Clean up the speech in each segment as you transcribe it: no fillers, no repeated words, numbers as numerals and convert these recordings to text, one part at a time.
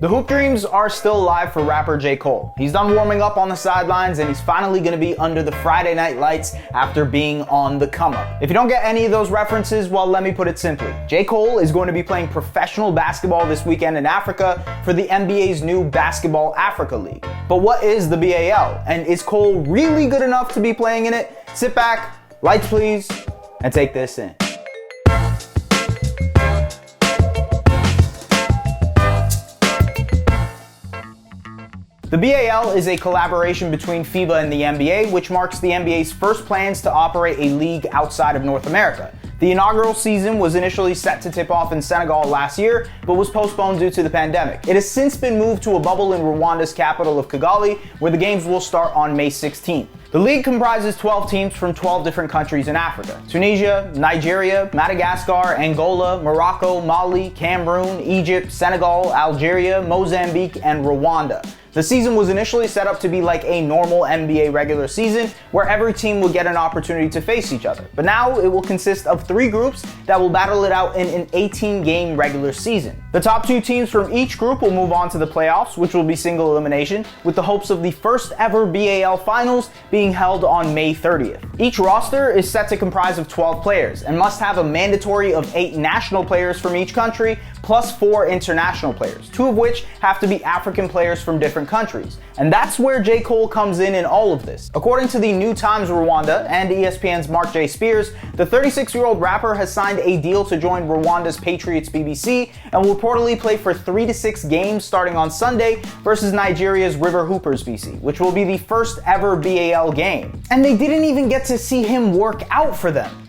The hoop dreams are still alive for rapper J.Cole. He's done warming up on the sidelines and he's finally gonna be under the Friday night lights after being on the come up. If you don't get any of those references, well, let me put it simply. J.Cole is going to be playing professional basketball this weekend in Africa for the NBA's new Basketball Africa League. But what is the BAL? And is Cole really good enough to be playing in it? Sit back, lights please, and take this in. The BAL is a collaboration between FIBA and the NBA, which marks the NBA's first plans to operate a league outside of North America. The inaugural season was initially set to tip off in Senegal last year, but was postponed due to the pandemic. It has since been moved to a bubble in Rwanda's capital of Kigali, where the games will start on May 16th. The league comprises 12 teams from 12 different countries in Africa: Tunisia, Nigeria, Madagascar, Angola, Morocco, Mali, Cameroon, Egypt, Senegal, Algeria, Mozambique, and Rwanda. The season was initially set up to be like a normal NBA regular season, where every team would get an opportunity to face each other. But now it will consist of 3 groups that will battle it out in an 18-game regular season. The top 2 teams from each group will move on to the playoffs, which will be single elimination, with the hopes of the first ever BAL finals being held on May 30th. Each roster is set to comprise of 12 players and must have a mandatory of 8 national players from each country, plus 4 international players, 2 of which have to be African players from different countries. And that's where J.Cole comes in all of this. According to the New Times Rwanda and ESPN's Mark J. Spears, the 36-year-old rapper has signed a deal to join Rwanda's Patriots BBC and will reportedly play for 3 to 6 games starting on Sunday versus Nigeria's River Hoopers BC, which will be the first ever BAL game. And they didn't even get to see him work out for them.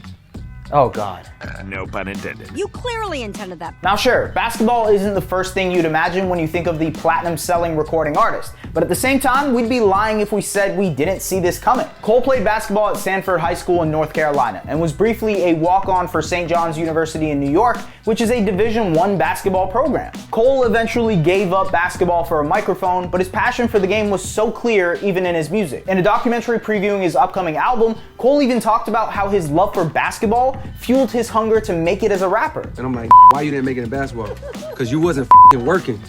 Oh God. No pun intended. You clearly intended that. Now sure, basketball isn't the first thing you'd imagine when you think of the platinum-selling recording artist, but at the same time, we'd be lying if we said we didn't see this coming. Cole played basketball at Sanford High School in North Carolina and was briefly a walk-on for St. John's University in New York, which is a Division I basketball program. Cole eventually gave up basketball for a microphone, but his passion for the game was so clear even in his music. In a documentary previewing his upcoming album, Cole even talked about how his love for basketball fueled his hunger to make it as a rapper. And I'm like, why you didn't make it in basketball? Because you wasn't working.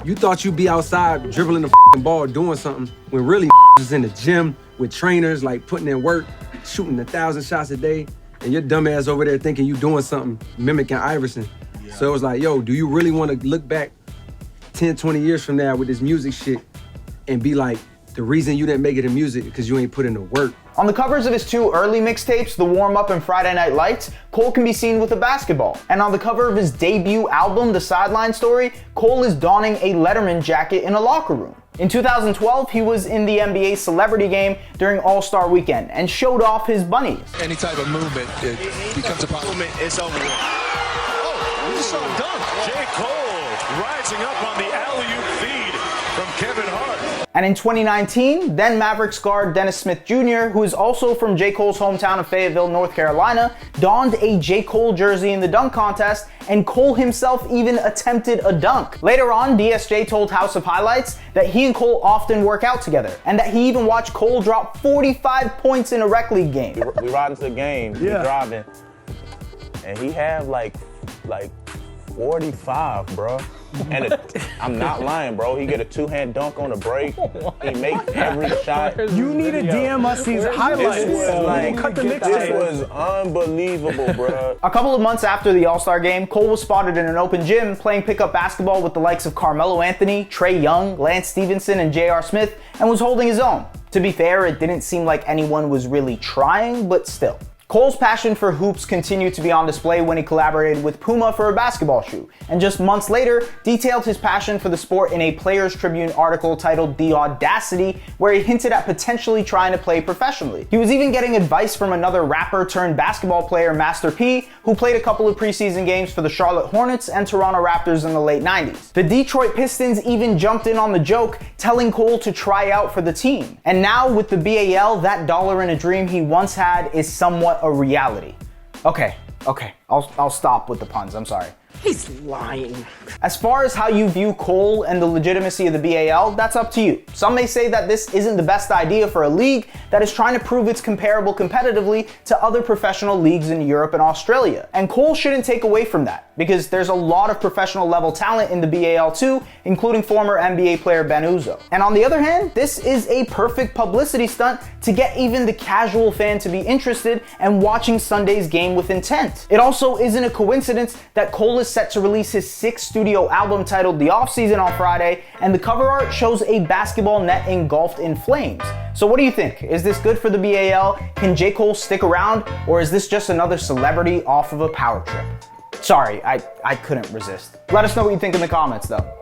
You thought you'd be outside dribbling the ball doing something when really was in the gym with trainers, like putting in work, shooting 1,000 shots a day, and your dumb ass over there thinking you doing something mimicking Iverson. Yeah. So it was like, yo, do you really want to look back 10, 20 years from now with this music shit and be like, the reason you didn't make it in music is because you ain't put in the work? On the covers of his 2 early mixtapes, The Warm Up and Friday Night Lights, Cole can be seen with a basketball. And on the cover of his debut album, The Sidelines Story, Cole is donning a Letterman jacket in a locker room. In 2012, he was in the NBA Celebrity Game during AllStar Weekend and showed off his bunnies. Any type of movement, it becomes a problem. It's over with. Oh, we just saw a dunk. J.Cole rising up on the alley-oop feed from Kevin Hart. And in 2019, then Mavericks guard Dennis Smith Jr., who is also from J. Cole's hometown of Fayetteville, North Carolina, donned a J. Cole jersey in the dunk contest, and Cole himself even attempted a dunk. Later on, DSJ told House of Highlights that he and Cole often work out together, and that he even watched Cole drop 45 points in a rec league game. We riding to the game, we driving, and he had like 45, bro. And I'm not lying, bro. He get a 2-hand dunk on the break. He makes every shot. You need to DM us these highlights. Cut the mixtape. This was unbelievable, bro. A couple of months after the All-Star Game, Cole was spotted in an open gym playing pickup basketball with the likes of Carmelo Anthony, Trae Young, Lance Stevenson, and J.R. Smith, and was holding his own. To be fair, it didn't seem like anyone was really trying, but still. Cole's passion for hoops continued to be on display when he collaborated with Puma for a basketball shoe, and just months later, detailed his passion for the sport in a Players Tribune article titled The Audacity, where he hinted at potentially trying to play professionally. He was even getting advice from another rapper turned basketball player, Master P, who played a couple of preseason games for the Charlotte Hornets and Toronto Raptors in the late 90s. The Detroit Pistons even jumped in on the joke, telling Cole to try out for the team. And now with the BAL, that dollar in a dream he once had is somewhat a reality. Okay, I'll stop with the puns, I'm sorry. He's lying. As far as how you view Cole and the legitimacy of the BAL, that's up to you. Some may say that this isn't the best idea for a league that is trying to prove it's comparable competitively to other professional leagues in Europe and Australia. And Cole shouldn't take away from that, because there's a lot of professional level talent in the BAL too, including former NBA player Ben Uzo. And on the other hand, this is a perfect publicity stunt to get even the casual fan to be interested and watching Sunday's game with intent. It also isn't a coincidence that Cole is set to release his 6th studio album titled The Offseason on Friday, and the cover art shows a basketball net engulfed in flames. So what do you think? Is this good for the BAL? Can J. Cole stick around, or is this just another celebrity off of a power trip? Sorry, I couldn't resist. Let us know what you think in the comments though.